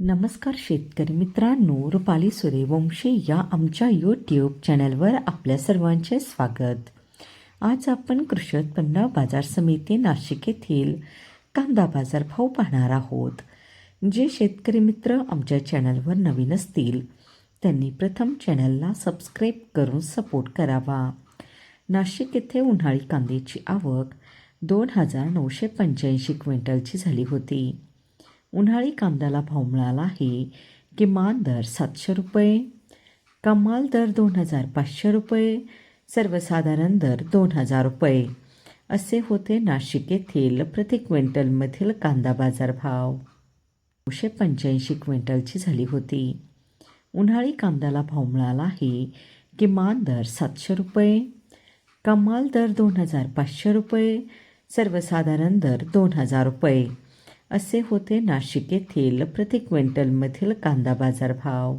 नमस्कार शेतकरी मित्रांनो, रुपाली सूर्यवंशी या आमच्या यूट्यूब चॅनलवर आपल्या सर्वांचे स्वागत. आज आपण कृषी उत्पन्न बाजार समिती नाशिक येथील कांदा बाजार भाव पाहणार आहोत. जे शेतकरी मित्र आमच्या चॅनलवर नवीन असतील त्यांनी प्रथम चॅनलला सबस्क्राईब करून सपोर्ट करावा. नाशिक येथे उन्हाळी कांद्याची आवक 2,985 क्विंटलची झाली होती. उन्हाळी कांद्याला भाव मिळाला आहे. किमान दर 700 रुपये, कमाल दर 2,500 रुपये, सर्वसाधारण दर 2,000 रुपये असे होते नाशिक येथील प्रति क्विंटलमधील कांदा बाजार भाव. 985 क्विंटलची झाली होती. उन्हाळी कांद्याला भाव मिळाला आहे. किमान दर 700 रुपये, कमाल दर 2,500 रुपये, सर्वसाधारण दर 2,000 रुपये असे होते नाशिक येथील प्रति क्विंटलमधील कांदा बाजार भाव.